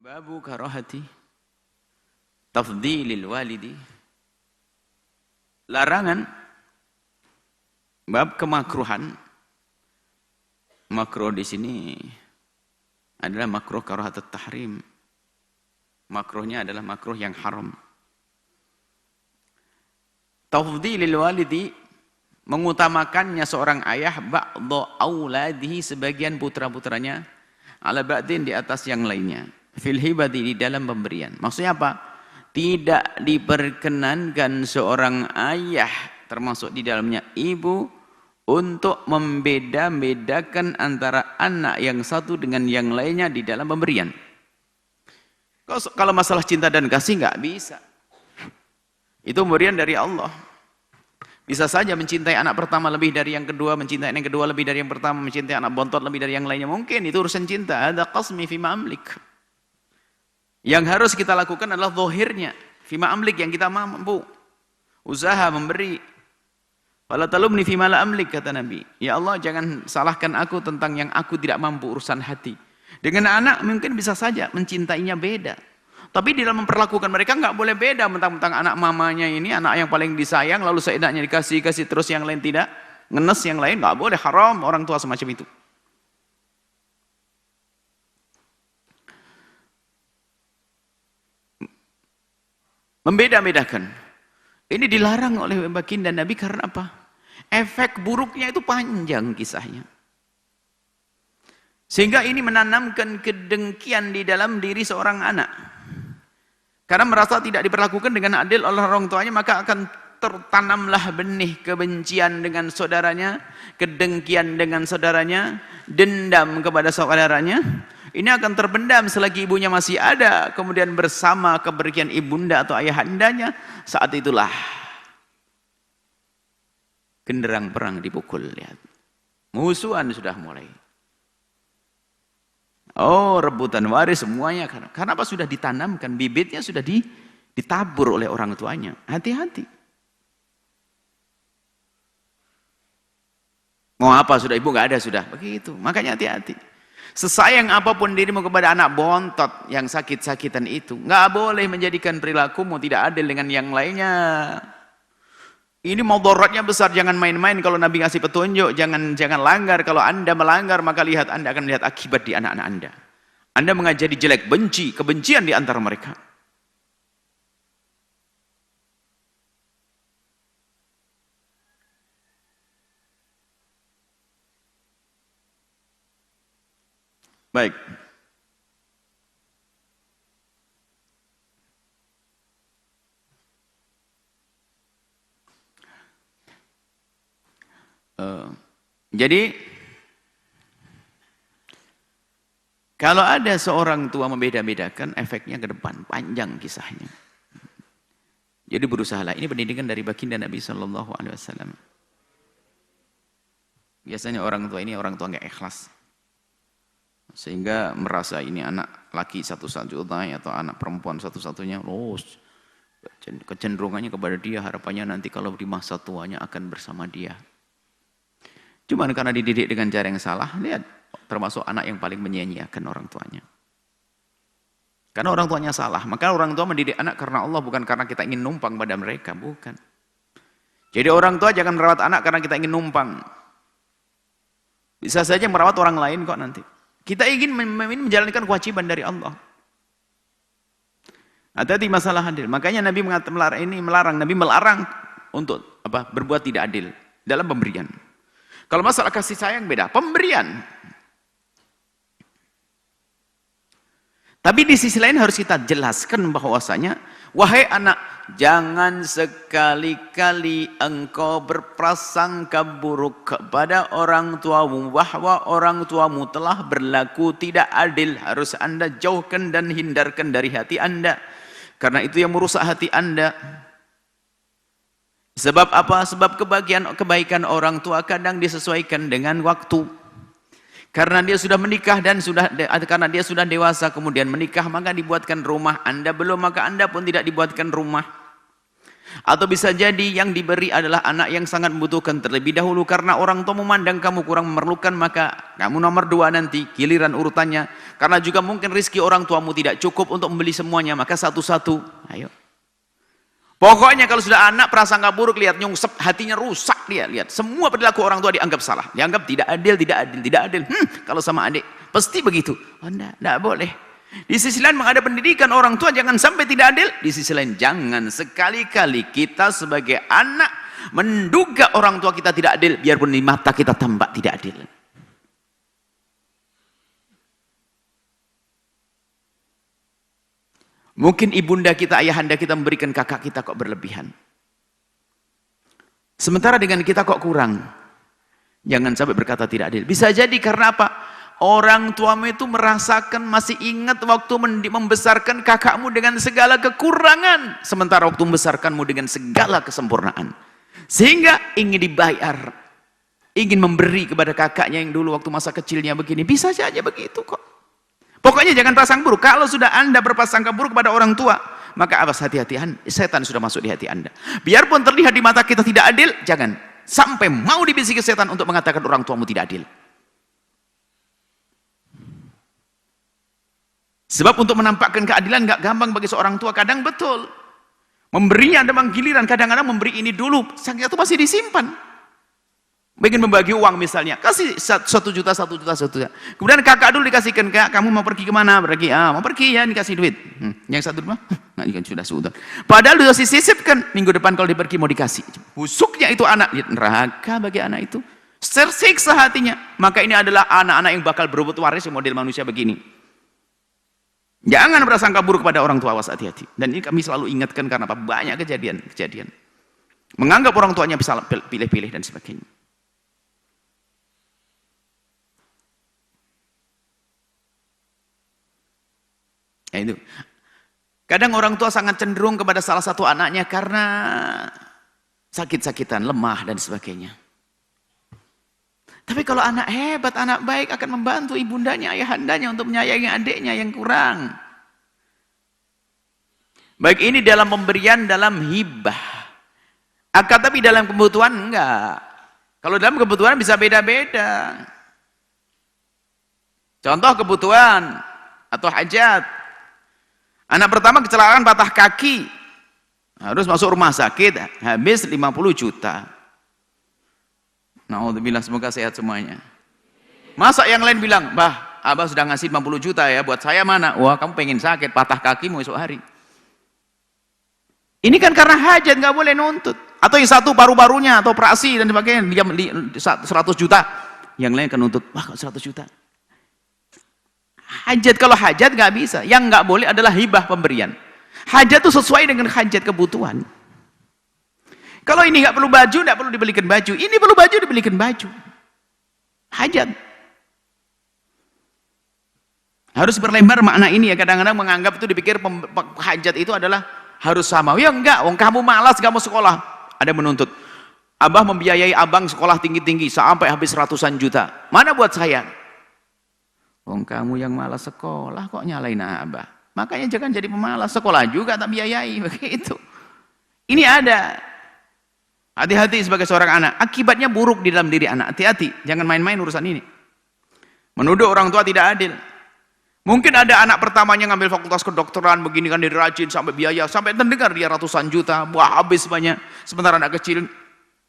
Babu karahati tafdilil walidi. Larangan bab kemakruhan. Makruh di sini adalah makruh karahatut tahrim. Makruhnya adalah makruh yang haram. Tafdilil walidi, mengutamakannya seorang ayah ba'dha auladihi, sebagian putra-putranya, ala ba'din, di atas yang lainnya, fil hibati, di dalam pemberian. Maksudnya apa? Tidak diperkenankan seorang ayah, termasuk di dalamnya ibu, untuk membeda-bedakan antara anak yang satu dengan yang lainnya di dalam pemberian. Kalau masalah cinta dan kasih nggak bisa. Itu pemberian dari Allah. Bisa saja mencintai anak pertama lebih dari yang kedua, mencintai yang kedua lebih dari yang pertama, mencintai anak bontot lebih dari yang lainnya. Mungkin itu urusan cinta. Ada qasmi fima amlik. Yang harus kita lakukan adalah zahirnya. Fima amlik, yang kita mampu. Usaha memberi. Fala talumni fima la amlik, kata Nabi. Ya Allah, jangan salahkan aku tentang yang aku tidak mampu, urusan hati. Dengan anak mungkin bisa saja mencintainya beda. Tapi di dalam memperlakukan mereka nggak boleh beda. Mentang-mentang anak mamanya ini anak yang paling disayang, lalu seenaknya dikasih terus yang lain tidak, ngenes yang lain, nggak boleh, haram orang tua semacam itu. Membeda-bedakan. Ini dilarang oleh baginda Nabi karena apa? Efek buruknya itu panjang kisahnya. Sehingga ini menanamkan kedengkian di dalam diri seorang anak. Karena merasa tidak diperlakukan dengan adil oleh orang tuanya, maka akan tertanamlah benih kebencian dengan saudaranya, kedengkian dengan saudaranya, dendam kepada saudaranya. Ini akan terpendam selagi ibunya masih ada, kemudian bersama kepergian ibunda atau ayahandanya, saat itulah genderang perang dipukul. Lihat, musuhan sudah mulai. Oh, rebutan waris semuanya. Karena apa? Sudah ditanamkan, bibitnya sudah ditabur oleh orang tuanya. Hati-hati. Mau apa sudah, ibu nggak ada sudah. Begitu. Makanya hati-hati. Sesayang apapun dirimu kepada anak bontot yang sakit-sakitan itu, nggak boleh menjadikan perilakumu tidak adil dengan yang lainnya. Ini mudaratnya besar, jangan main-main. Kalau Nabi ngasih petunjuk, jangan langgar. Kalau Anda melanggar, maka Anda akan melihat akibat di anak-anak Anda. Anda mengajari jelek, benci, kebencian di antara mereka. Baik. Jadi kalau ada seorang tua membeda-bedakan, efeknya ke depan panjang kisahnya. Jadi berusahalah. Ini pendidikan dari baginda Nabi Shallallahu Alaihi Wasallam. Biasanya orang tua ini orang tua nggak ikhlas, sehingga merasa ini anak laki satu-satunya atau anak perempuan satu-satunya. Kecenderungannya kepada dia, harapannya nanti kalau di masa tuanya akan bersama dia. Cuman karena dididik dengan cara yang salah, lihat, termasuk anak yang paling menyia-nyiakan orang tuanya. Karena orang tuanya salah, maka orang tua mendidik anak karena Allah, bukan karena kita ingin numpang pada mereka, bukan. Jadi orang tua jangan merawat anak karena kita ingin numpang. Bisa saja merawat orang lain kok nanti. Kita ingin menjalankan kewajiban dari Allah. Hati-hati masalah adil. Makanya Nabi melarang, Nabi melarang untuk berbuat tidak adil dalam pemberian. Kalau masalah kasih sayang beda, pemberian. Tapi di sisi lain harus kita jelaskan bahwasanya, wahai anak, jangan sekali-kali engkau berprasangka buruk kepada orang tuamu, bahwa orang tuamu telah berlaku tidak adil. Harus Anda jauhkan dan hindarkan dari hati Anda. Karena itu yang merusak hati Anda. Sebab apa? Sebab kebaikan orang tua kadang disesuaikan dengan waktu. Karena dia sudah menikah dan karena dia sudah dewasa kemudian menikah, maka dibuatkan rumah. Anda belum, maka Anda pun tidak dibuatkan rumah. Atau bisa jadi yang diberi adalah anak yang sangat membutuhkan terlebih dahulu karena orang tua memandang kamu kurang memerlukan, maka kamu nomor 2 nanti giliran urutannya. Karena juga mungkin rezeki orang tuamu tidak cukup untuk membeli semuanya, maka satu-satu. Ayo. Pokoknya kalau sudah anak prasangka buruk, lihat nyungsep, hatinya rusak dia, lihat. Semua perilaku orang tua dianggap salah, dianggap tidak adil, tidak adil, tidak adil. Kalau sama adik pasti begitu. Oh enggak boleh. Di sisi lain ada pendidikan orang tua jangan sampai tidak adil. Di sisi lain jangan sekali-kali kita sebagai anak menduga orang tua kita tidak adil, biarpun di mata kita tampak tidak adil. Mungkin ibunda kita, ayahanda kita memberikan kakak kita kok berlebihan. Sementara dengan kita kok kurang. Jangan sampai berkata tidak adil. Bisa jadi karena apa? Orang tuamu itu merasakan, masih ingat waktu membesarkan kakakmu dengan segala kekurangan, sementara waktu membesarkanmu dengan segala kesempurnaan. Sehingga ingin dibayar, ingin memberi kepada kakaknya yang dulu waktu masa kecilnya begini. Bisa saja begitu kok. Pokoknya jangan prasangka buruk. Kalau sudah Anda berprasangka buruk kepada orang tua, maka awas, hati-hati, setan sudah masuk di hati Anda. Biarpun terlihat di mata kita tidak adil, jangan sampai mau dibisiki setan untuk mengatakan orang tuamu tidak adil. Sebab untuk menampakkan keadilan nggak gampang bagi seorang tua. Kadang betul memberinya ada giliran, kadang-kadang memberi ini dulu, sang itu masih disimpan. Bikin membagi uang misalnya, kasih 1 juta, 1 juta, 1 juta. Kemudian kakak dulu dikasihkan, kak kamu mau pergi kemana? Pergi, mau pergi ya, dikasih duit. Yang satu mah, nah kan sudah sudah. Padahal sudah disisipkan, minggu depan kalau dipergi mau dikasih. Busuknya itu anak, neraka bagi anak itu. Tersiksa hatinya. Maka ini adalah anak-anak yang bakal berebut waris model manusia begini. Jangan berasangka buruk pada orang tua, awas, hati-hati. Dan ini kami selalu ingatkan karena apa? Banyak kejadian. Menganggap orang tuanya bisa pilih-pilih dan sebagainya. Ya itu. Kadang orang tua sangat cenderung kepada salah satu anaknya karena sakit-sakitan, lemah dan sebagainya. Tapi kalau anak hebat, anak baik akan membantu ibundanya, ayahandanya untuk menyayangi adiknya yang kurang. Baik ini dalam pemberian, dalam hibah. Akan tapi dalam kebutuhan enggak. Kalau dalam kebutuhan bisa beda-beda. Contoh kebutuhan atau hajat. Anak pertama kecelakaan patah kaki. Harus masuk rumah sakit, habis 50 juta. Na'udzubillah, semoga sehat semuanya. Masa yang lain bilang, bah, abah sudah ngasih 50 juta ya, buat saya mana? Wah, kamu pengen sakit, patah kaki mau esok hari. Ini kan karena hajat, nggak boleh nuntut. Atau yang satu paru-parunya, atau operasi dan sebagainya, dia 100 juta. Yang lain kan nuntut, wah kok 100 juta. Hajat, kalau hajat nggak bisa. Yang nggak boleh adalah hibah pemberian. Hajat itu sesuai dengan hajat kebutuhan. Kalau ini nggak perlu baju, nggak perlu dibelikan baju. Ini perlu baju, dibelikan baju. Hajat. Harus berlebar makna ini ya. Kadang-kadang menganggap itu dipikir hajat itu adalah harus sama. Ya enggak, wong kamu malas, kamu sekolah. Ada menuntut. Abah membiayai abang sekolah tinggi-tinggi sampai habis ratusan juta. Mana buat saya? Wong kamu yang malas sekolah kok nyalain abah. Makanya jangan jadi pemalas, sekolah juga tak biayai begitu. Ini ada. Hati-hati sebagai seorang anak, akibatnya buruk di dalam diri anak. Hati-hati, jangan main-main urusan ini. Menuduh orang tua tidak adil. Mungkin ada anak pertamanya ngambil fakultas kedokteran, begini kan dia rajin sampai biaya, sampai terdengar dia ratusan juta, wah habis banyak. Sementara anak kecil,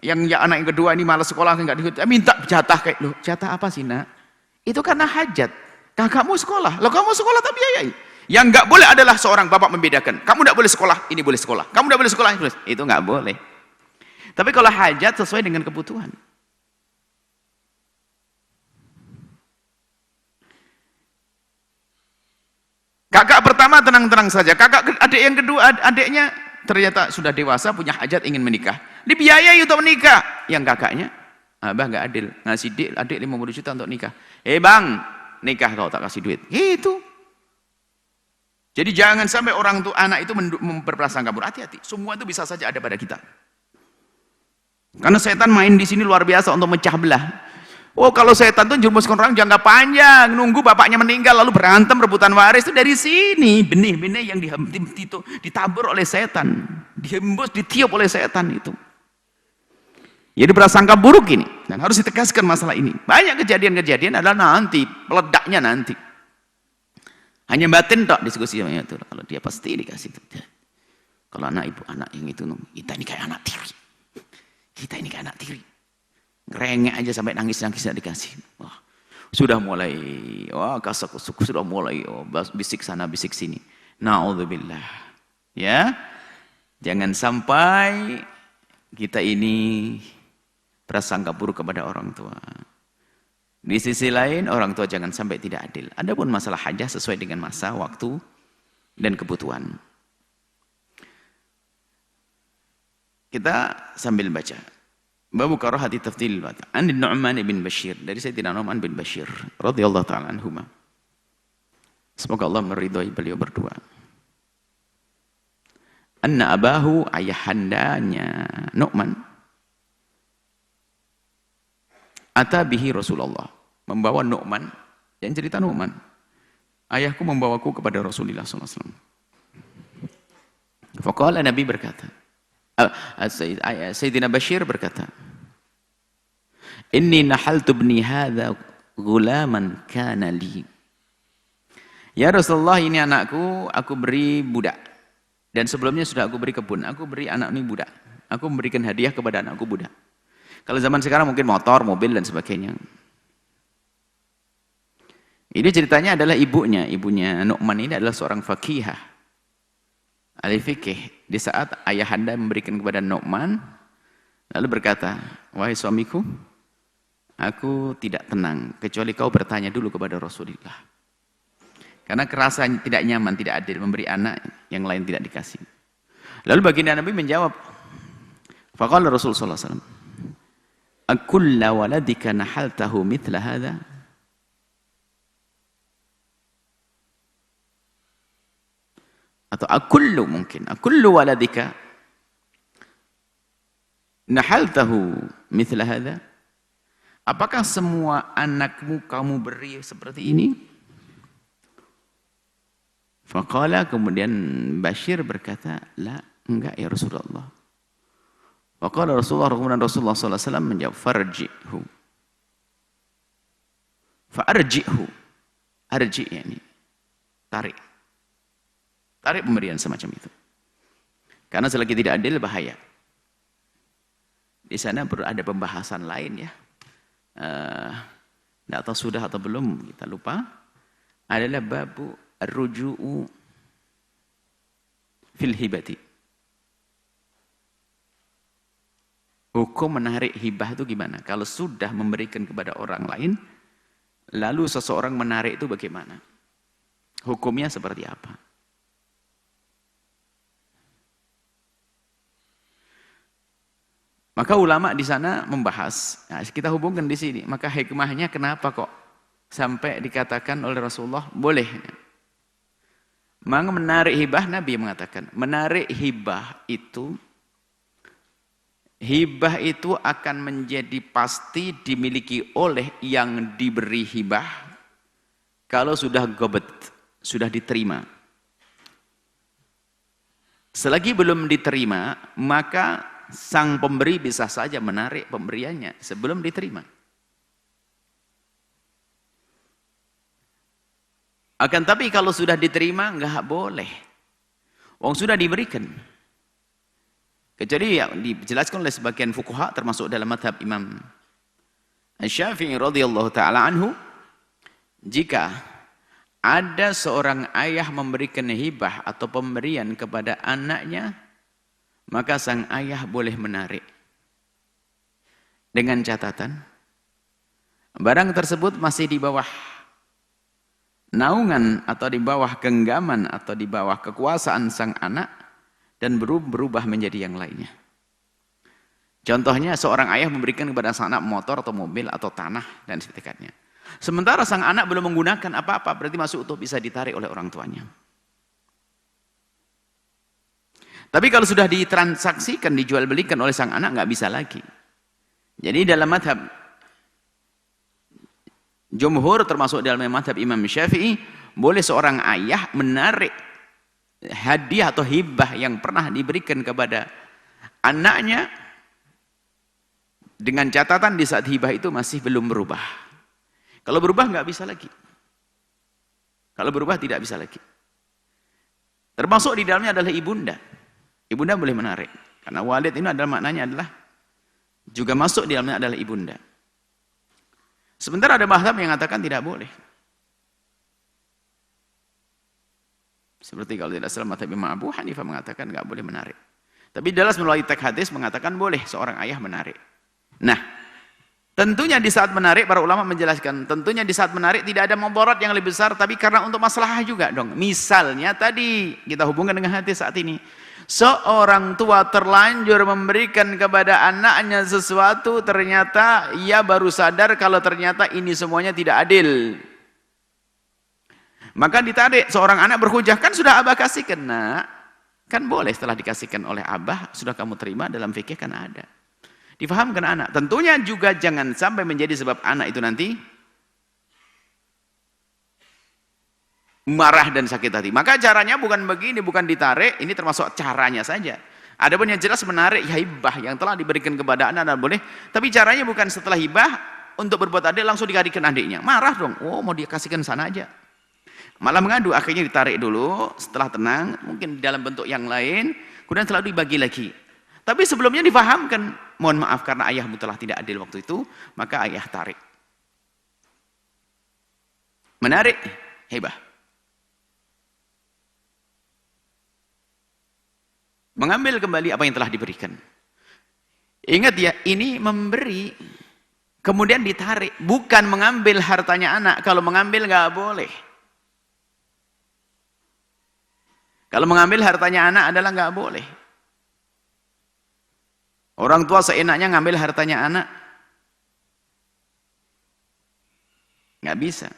anak yang kedua ini malas sekolah, enggak minta jatah kayak, loh jatah apa sih nak? Itu karena hajat. Kakakmu sekolah, lo kamu sekolah tak biayai. Yang enggak boleh adalah seorang bapak membedakan. Kamu enggak boleh sekolah, ini boleh sekolah. Kamu enggak boleh sekolah, ini boleh. Itu enggak boleh. Tapi kalau hajat sesuai dengan kebutuhan. Kakak pertama tenang-tenang saja. Kakak adik yang kedua, adiknya ternyata sudah dewasa, punya hajat, ingin menikah. Dibiayai untuk menikah. Yang kakaknya, abah nggak adil, ngasih adik 50 juta untuk nikah. Bang, nikah kau tak kasih duit. Gitu. Jadi jangan sampai orang tua anak itu berprasangka buruk. Hati-hati. Semua itu bisa saja ada pada kita. Karena setan main di sini luar biasa untuk mecah belah. Oh, kalau setan tuh jurumuskan orang jangka panjang, nunggu bapaknya meninggal lalu berantem rebutan waris. Itu dari sini benih-benih yang ditabur oleh setan, dihembus, ditiup oleh setan itu. Jadi prasangka buruk ini, dan harus ditegaskan masalah ini. Banyak kejadian-kejadian adalah nanti, meledaknya nanti. Hanya batin tak diskusi sama itu. Kalau dia pasti dikasih itu. Kalau anak ibu, anak yang itu, kita ini kayak anak tiri. Kita ini kayak anak tiri. Ngerengek aja sampai nangis-nangis tidak dikasih. Wah, sudah mulai, kasak-kusuk, sudah mulai bisik sana, bisik sini. Na'udzubillah. Ya, jangan sampai kita ini prasangka buruk kepada orang tua. Di sisi lain, orang tua jangan sampai tidak adil. Adapun masalah hajah sesuai dengan masa, waktu, dan kebutuhan. Kita sambil baca. Babu karahati tafdilil wata. An Nu'man bin Bashir. Dari Sayyidina Nu'man bin Bashir. Radhiyallahu ta'ala anhuma. Semoga Allah meridhai beliau berdua. Anna abahu, ayahandanya Nu'man. Ata bihi Rasulullah. Membawa Nu'man. Yang cerita Nu'man. Ayahku membawaku kepada Rasulullah SAW. Faqala Nabi berkata. Sayyidina Bashir berkata, Inni nahaltu ibni hadha gulaman kana li. Ya Rasulullah, ini anakku, aku beri budak. Dan sebelumnya sudah aku beri kebun. Aku beri anak ini budak. Aku memberikan hadiah kepada anakku budak. Kalau zaman sekarang mungkin motor, mobil, dan sebagainya. Ini ceritanya adalah ibunya. Ibunya Nu'man ini adalah seorang faqihah. Ahli fikih. Di saat ayahanda memberikan kepada Nu'man, lalu berkata, wahai suamiku, aku tidak tenang, kecuali kau bertanya dulu kepada Rasulullah. Karena kerasa tidak nyaman, tidak adil, memberi anak yang lain tidak dikasih. Lalu baginda Nabi menjawab, faqala Rasulullah SAW, akulla waladika nahaltahu mithla hadha? Atau akullu mungkin, akullu waladika nahaltahu mithla hadha? Apakah semua anakmu kamu beri seperti ini? Faqala, kemudian Bashir berkata, la, enggak ya Rasulullah. Faqala Rasulullah, kemudian Rasulullah SAW menjawab, farji'hu. Fa'arji'hu. Arji' yani, tarik. Tarik pemberian semacam itu. Karena selagi tidak adil bahaya. Di sana ada pembahasan lain ya. Tidak tahu sudah atau belum, kita lupa. Adalah babu ar-ruju'u fil hibati. Hukum menarik hibah itu gimana? Kalau sudah memberikan kepada orang lain, lalu seseorang menarik itu bagaimana? Hukumnya seperti apa? Maka ulama di sana membahas, nah, kita hubungkan di sini. Maka hikmahnya kenapa kok sampai dikatakan oleh Rasulullah boleh? Maka menarik hibah, Nabi mengatakan, menarik hibah itu akan menjadi pasti dimiliki oleh yang diberi hibah kalau sudah gobet, sudah diterima. Selagi belum diterima, maka sang pemberi bisa saja menarik pemberiannya sebelum diterima. Akan tapi kalau sudah diterima, enggak boleh. Wong sudah diberikan. Kecuali yang dijelaskan oleh sebagian fuqaha termasuk dalam mazhab Imam Asy-Syafi'i radhiyallahu taala anhu, jika ada seorang ayah memberikan hibah atau pemberian kepada anaknya, maka sang ayah boleh menarik. Dengan catatan, barang tersebut masih di bawah naungan atau di bawah genggaman atau di bawah kekuasaan sang anak dan berubah menjadi yang lainnya. Contohnya seorang ayah memberikan kepada sang anak motor atau mobil atau tanah dan seterusnya. Sementara sang anak belum menggunakan apa-apa, berarti masuk utuh bisa ditarik oleh orang tuanya. Tapi kalau sudah ditransaksikan, dijual belikan oleh sang anak, nggak bisa lagi. Jadi dalam madhab Jumhur termasuk dalam mazhab Imam Syafi'i, boleh seorang ayah menarik hadiah atau hibah yang pernah diberikan kepada anaknya dengan catatan di saat hibah itu masih belum berubah. Kalau berubah nggak bisa lagi. Kalau berubah tidak bisa lagi. Termasuk di dalamnya adalah ibunda. Ibunda boleh menarik. Karena walid ini adalah maknanya adalah juga masuk di dalamnya adalah ibunda. Sementara ada mazhab yang mengatakan tidak boleh. Seperti kalau tidak salah mazhab Imam Abu Hanifah mengatakan nggak boleh menarik. Tapi jelas melalui teks hadis mengatakan boleh seorang ayah menarik. Nah, tentunya di saat menarik, para ulama menjelaskan, tentunya di saat menarik tidak ada mudarat yang lebih besar, tapi karena untuk maslahah juga dong. Misalnya tadi, kita hubungkan dengan hadis saat ini. Seorang tua terlanjur memberikan kepada anaknya sesuatu, ternyata ia baru sadar kalau ternyata ini semuanya tidak adil. Maka ditarik, seorang anak berhujah, kan sudah abah kasihkan, nak. Kan boleh setelah dikasihkan oleh abah, sudah kamu terima, dalam fikih kan ada. Difahamkan anak. Tentunya juga jangan sampai menjadi sebab anak itu nanti marah dan sakit hati. Maka caranya bukan begini, bukan ditarik, ini termasuk caranya saja. Adapun yang jelas menarik hibah yang telah diberikan kepada anak boleh, tapi caranya bukan setelah hibah untuk berbuat adil langsung dikasihkan adiknya. Marah dong. Oh, mau dikasihkan sana aja. Malah mengadu, akhirnya ditarik dulu, setelah tenang, mungkin dalam bentuk yang lain, kemudian selalu dibagi lagi. Tapi sebelumnya difahamkan, mohon maaf karena ayahmu telah tidak adil waktu itu, maka ayah tarik. Menarik, hibah. Mengambil kembali apa yang telah diberikan. Ingat ya, ini memberi, kemudian ditarik. Bukan mengambil hartanya anak, kalau mengambil nggak boleh. Kalau mengambil hartanya anak adalah nggak boleh. Orang tua seenaknya ngambil hartanya anak. Nggak bisa.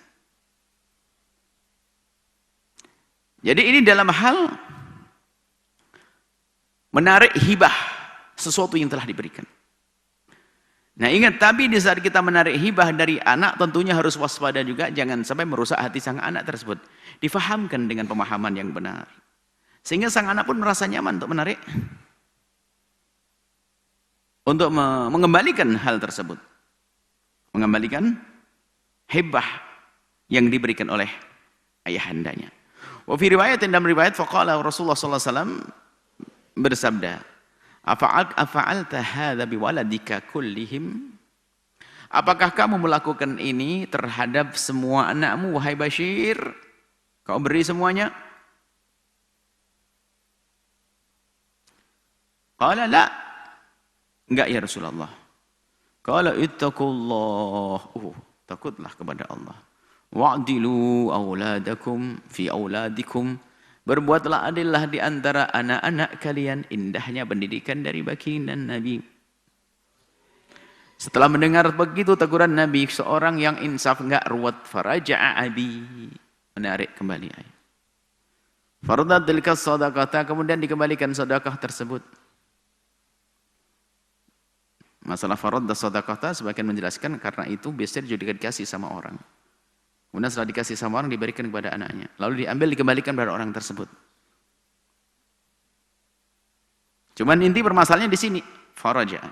Jadi ini dalam hal menarik hibah sesuatu yang telah diberikan. Nah ingat, tapi di saat kita menarik hibah dari anak tentunya harus waspada juga, jangan sampai merusak hati sang anak tersebut. Difahamkan dengan pemahaman yang benar. Sehingga sang anak pun merasa nyaman untuk menarik. Untuk mengembalikan hal tersebut. Mengembalikan hibah yang diberikan oleh ayahandanya. Wa fi riwayatin, dalam riwayat, faqala Rasulullah sallallahu alaihi wasallam bersabda, afa'alta hadza biwaladika kullihim? Apakah kamu melakukan ini terhadap semua anakmu, wahai Bashir? Kau beri semuanya? Qala la. Enggak ya Rasulullah. Qala ittaqullah. Takutlah kepada Allah. Wa'dilu auladakum fi auladikum. Berbuatlah adillah di antara anak-anak kalian. Indahnya pendidikan dari baginda Nabi. Setelah mendengar begitu teguran Nabi, seorang yang insaf enggak ruwet, faraja'a abi, menarik kembali ayat. Faradat tilka sadaqata, kemudian dikembalikan sedekah tersebut. Masalah farad dan sedekah sebagian menjelaskan karena itu biasanya juga dikasih sama orang. Kemudian setelah dikasih sama orang diberikan kepada anaknya. Lalu diambil dikembalikan kepada orang tersebut. Cuman inti permasalahannya di sini, faraja.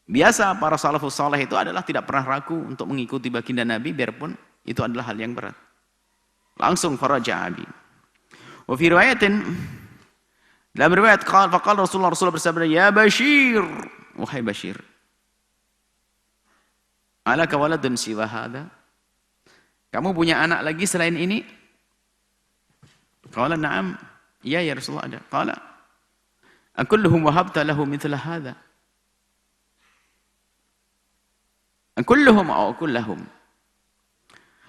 Biasa para salafus saleh itu adalah tidak pernah ragu untuk mengikuti baginda Nabi biarpun itu adalah hal yang berat. Langsung faraja abi. Wa fi riwayatin, dalam riwayat faqala Rasulullah bersabda, ya Bashir, wahai Bashir, alaka waladun siwa hadha? Kamu punya anak lagi selain ini? Qala na'am. Ya Rasulullah ada. Qala akulluhum wahabta lahu mithla hadha? Akulluhum aw kullahum?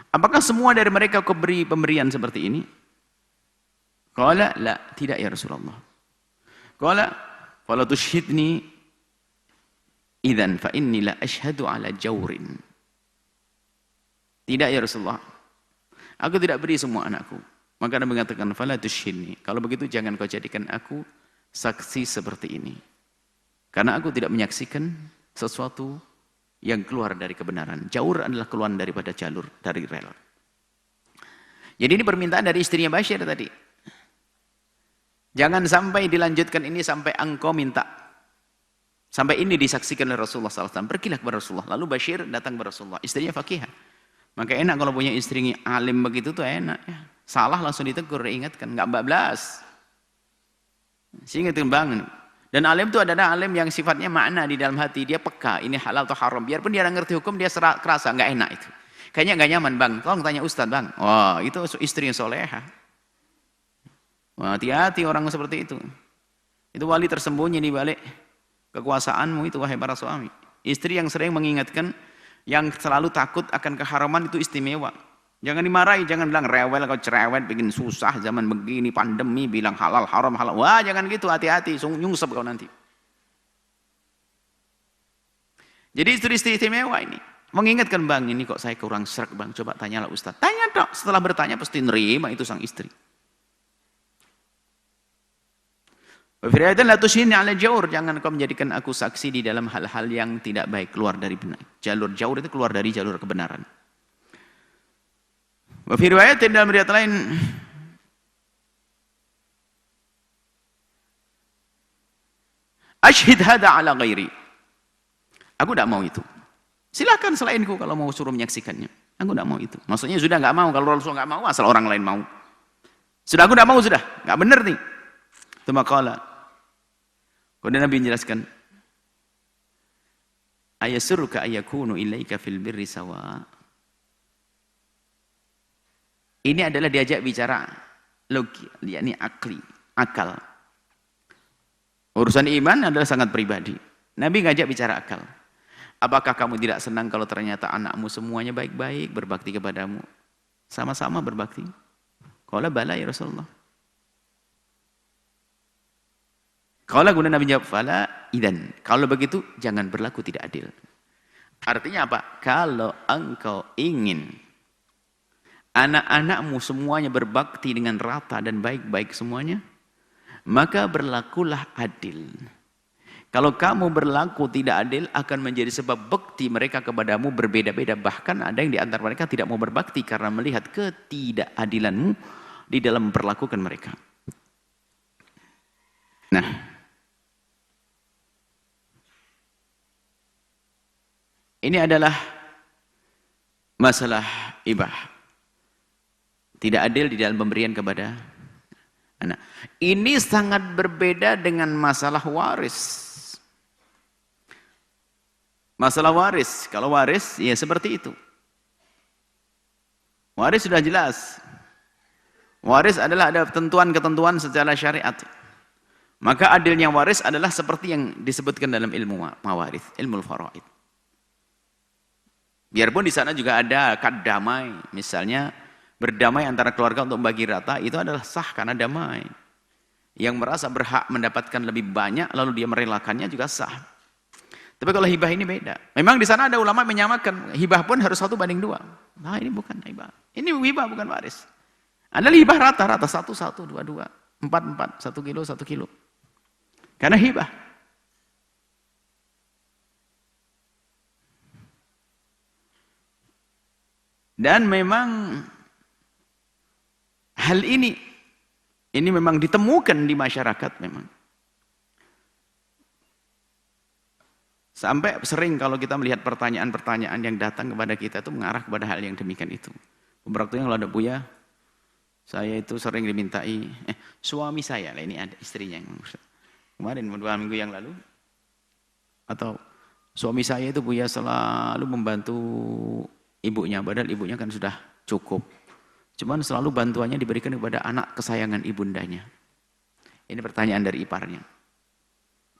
Apakah semua dari mereka kau beri pemberian seperti ini? Qala la, tidak ya Rasulullah. Qala fala tushhidni idzan fa inni la ashhadu ala jawrin. Tidak ya Rasulullah, aku tidak beri semua anakku. Maka Nabi mengatakan, fala tushhidni. Kalau begitu jangan kau jadikan aku saksi seperti ini. Karena aku tidak menyaksikan sesuatu yang keluar dari kebenaran. Jaur adalah keluar daripada jalur, dari rel. Jadi ini permintaan dari istrinya Bashir tadi. Jangan sampai dilanjutkan ini sampai engkau minta. Sampai ini disaksikan oleh Rasulullah SAW. Pergilah kepada Rasulullah. Lalu Bashir datang kepada Rasulullah. Istrinya Fakihah. Maka enak kalau punya istri alim begitu tuh enak. Ya. Salah langsung ditegur, ingatkan. Enggak bablas. Sehingga bangun. Dan alim itu adalah alim yang sifatnya makna di dalam hati. Dia peka, ini halal atau haram. Biarpun dia ngerti hukum, dia kerasa enggak enak itu. Kayaknya enggak nyaman, bang. Tolong tanya Ustadz, bang. Wah, itu istri yang soleha. Wah, hati-hati orang seperti itu. Itu wali tersembunyi di balik kekuasaanmu itu, wahai para suami. Istri yang sering mengingatkan, yang selalu takut akan keharaman itu istimewa. Jangan dimarahi, jangan bilang rewel kau cerewet, bikin susah zaman begini pandemi, bilang halal haram halal. Wah, jangan gitu, hati-hati, nyungsep kau nanti. Jadi istri-istri istimewa ini mengingatkan, bang, ini kok saya kurang serak, bang, coba tanyalah Ustaz. Tanya dong, setelah bertanya pasti nerima itu sang istri. Wafiriyatan la tushini ala jaur, jangan kau menjadikan aku saksi di dalam hal-hal yang tidak baik, keluar dari benar. Jalur jaur itu keluar dari jalur kebenaran. Wafiriyatan dalam riwayat lain, ashhid hada ala ghairi. Aku tidak mau itu. Silakan selainku kalau mau suruh menyaksikannya. Aku tidak mau itu. Maksudnya sudah nggak mau. Kalau Rasul nggak mau, asal orang lain mau. Sudah aku tidak mau, sudah nggak benar nih. Itu makalah. Kemudian Nabi menjelaskan, ayasurruka ayakunu ilaika fil birri sawa. Ini adalah diajak bicara logi, yakni akal. Urusan iman adalah sangat pribadi. Nabi ngajak bicara akal. Apakah kamu tidak senang kalau ternyata anakmu semuanya baik-baik, berbakti kepadamu? Sama-sama berbakti. Qala bala ya Rasulullah. Kalau kemudian Nabi jawab, fala idan. Kalau begitu, jangan berlaku tidak adil. Artinya apa? Kalau engkau ingin anak-anakmu semuanya berbakti dengan rata dan baik-baik semuanya, maka berlakulah adil. Kalau kamu berlaku tidak adil, akan menjadi sebab bakti mereka kepadamu berbeda-beda. Bahkan ada yang di antara mereka tidak mau berbakti karena melihat ketidakadilanmu di dalam memperlakukan mereka. Nah, ini adalah masalah ibah. Tidak adil di dalam pemberian kepada anak. Ini sangat berbeda dengan masalah waris. Masalah waris, kalau waris ya seperti itu. Waris sudah jelas. Waris adalah ada ketentuan-ketentuan secara syariat. Maka adilnya waris adalah seperti yang disebutkan dalam ilmu mawarith, ilmu faraid. Biarpun di sana juga ada akad damai, misalnya berdamai antara keluarga untuk bagi rata, itu adalah sah karena damai. Yang merasa berhak mendapatkan lebih banyak, lalu dia merelakannya juga sah. Tapi kalau hibah ini beda. Memang di sana ada ulama menyamakan, hibah pun harus 1:2. Nah ini bukan hibah. Ini hibah bukan waris. Ada hibah rata-rata 1:1, 2:2, 4:4, 1 kilo, 1 kilo. Karena hibah. Dan memang hal ini memang ditemukan di masyarakat memang. Sampai sering kalau kita melihat pertanyaan-pertanyaan yang datang kepada kita itu mengarah kepada hal yang demikian itu. Beberapa yang ada Buya, saya itu sering dimintai, suami saya lah ini ada istrinya yang kemarin 2 minggu yang lalu, atau suami saya itu Buya selalu membantu ibunya, padahal ibunya kan sudah cukup. Cuman selalu bantuannya diberikan kepada anak kesayangan ibundanya. Ini pertanyaan dari iparnya.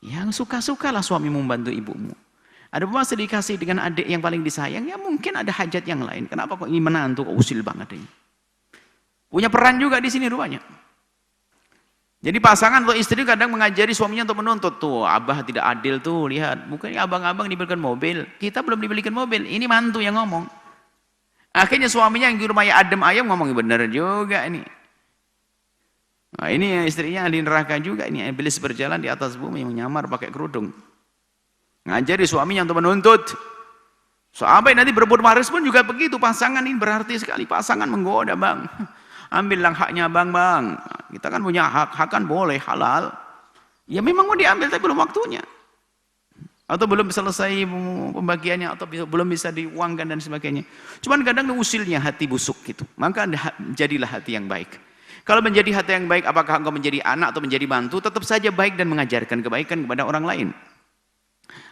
Yang suka-sukalah suami membantu ibumu. Ada masih dikasih dengan adik yang paling disayang, ya mungkin ada hajat yang lain. Kenapa kok ini menantu kok usil banget ini? Punya peran juga di sini rupanya. Jadi pasangan atau istri kadang mengajari suaminya untuk menuntut. Tuh, abah tidak adil tuh, lihat. Bukannya abang-abang dibelikan mobil. Kita belum dibelikan mobil. Ini mantu yang ngomong. Akhirnya suaminya yang di rumah adem ayam ngomong, benar juga ini. Nah, ini istrinya di neraka juga. Ini iblis berjalan di atas bumi menyamar pakai kerudung. Ngajari suaminya untuk menuntut. Sampai nanti berebut waris pun juga begitu. Pasangan ini berarti sekali. Pasangan menggoda, bang. Ambillah haknya bang. Kita kan punya hak. Hak kan boleh, halal. Ya memang mau diambil, tapi belum waktunya. Atau belum selesai pembagiannya, atau belum bisa diuangkan dan sebagainya. Cuman kadang usilnya hati busuk gitu. Maka jadilah hati yang baik. Kalau menjadi hati yang baik, apakah engkau menjadi anak atau menjadi mantu, tetap saja baik dan mengajarkan kebaikan kepada orang lain.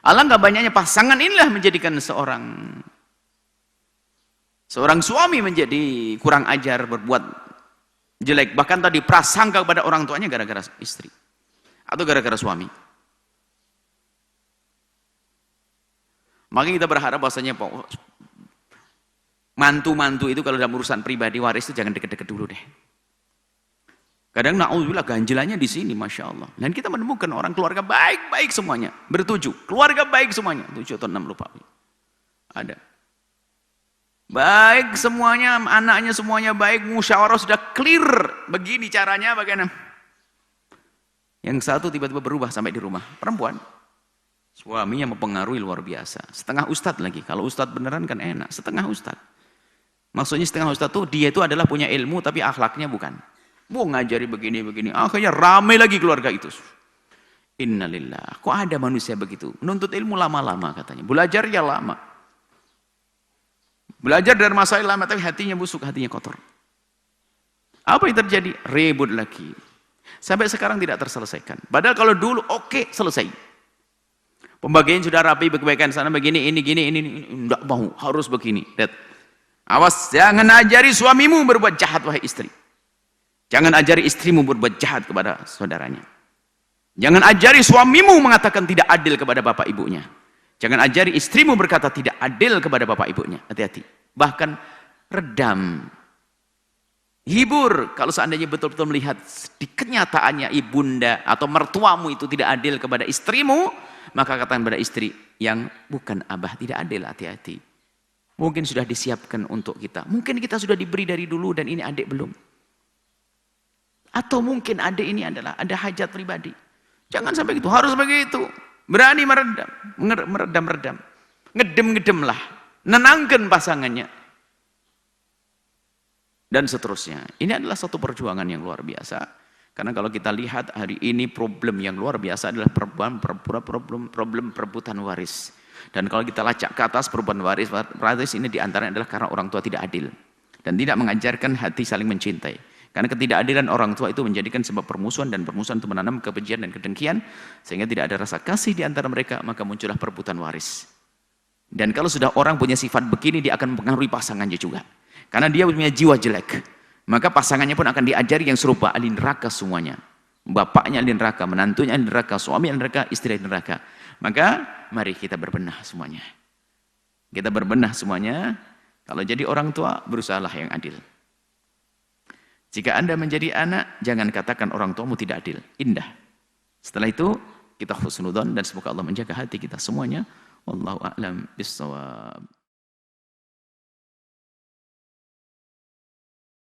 Alangkah banyaknya pasangan inilah menjadikan seorang suami menjadi kurang ajar, berbuat jelek. Bahkan tadi prasangka kepada orang tuanya gara-gara istri. Atau gara-gara suami. Makanya kita berharap bahwasanya mantu-mantu itu kalau dalam urusan pribadi waris itu jangan deket-deket dulu deh. Kadang na'udzubillah ganjilannya di sini, Masya Allah. Dan kita menemukan orang keluarga baik-baik semuanya. Bertujuh, keluarga baik semuanya. 7 atau 6 lupa. Ada. Baik semuanya, anaknya semuanya baik, musyawarah sudah clear. Begini caranya, bagaimana? Yang satu tiba-tiba berubah sampai di rumah. Perempuan. Suaminya mempengaruhi luar biasa. Setengah ustadz lagi. Kalau ustadz beneran kan enak. Setengah ustadz. Maksudnya setengah ustadz tuh dia itu adalah punya ilmu tapi akhlaknya bukan. Mau ngajari begini-begini. Akhirnya ramai lagi keluarga itu. Innalillah. Kok ada manusia begitu? Menuntut ilmu lama-lama katanya. Belajar ya lama. Belajar dari masalah lama tapi hatinya busuk, hatinya kotor. Apa yang terjadi? Ribut lagi. Sampai sekarang tidak terselesaikan. Padahal kalau dulu oke, selesai. Pembagian sudah rapi, kebaikan sana begini, ini, gini, ini. Enggak mau, harus begini. Lihat. Awas, jangan ajari suamimu berbuat jahat, wahai istri. Jangan ajari istrimu berbuat jahat kepada saudaranya. Jangan ajari suamimu mengatakan tidak adil kepada bapak ibunya. Jangan ajari istrimu berkata tidak adil kepada bapak ibunya. Hati-hati. Bahkan redam. Hibur. Kalau seandainya betul-betul melihat di kenyataannya ibunda atau mertuamu itu tidak adil kepada istrimu, maka katakan kepada istri yang bukan abah tidak adil, hati-hati. Mungkin sudah disiapkan untuk kita. Mungkin kita sudah diberi dari dulu dan ini adik belum. Atau mungkin adik ini adalah ada hajat pribadi. Jangan sampai gitu, harus begitu. Berani meredam. Ngedem-ngedemlah. Nenangkan pasangannya. Dan seterusnya. Ini adalah satu perjuangan yang luar biasa. Karena kalau kita lihat hari ini problem yang luar biasa adalah problem perebutan waris. Dan kalau kita lacak ke atas perebutan waris ini diantaranya adalah karena orang tua tidak adil. Dan tidak mengajarkan hati saling mencintai. Karena ketidakadilan orang tua itu menjadikan sebab permusuhan dan permusuhan itu menanam kebencian dan kedengkian sehingga tidak ada rasa kasih di antara mereka, maka muncullah perebutan waris. Dan kalau sudah orang punya sifat begini dia akan mempengaruhi pasangannya juga. Karena dia punya jiwa jelek. Maka pasangannya pun akan diajari yang serupa ahli neraka semuanya. Bapaknya ahli neraka, menantunya ahli neraka, suami ahli neraka, istri ahli neraka. Maka mari kita berbenah semuanya. Kita berbenah semuanya. Kalau jadi orang tua berusahalah yang adil. Jika Anda menjadi anak, jangan katakan orang tuamu tidak adil. Indah. Setelah itu, kita husnudzon dan semoga Allah menjaga hati kita semuanya. Wallahu a'lam bishawab.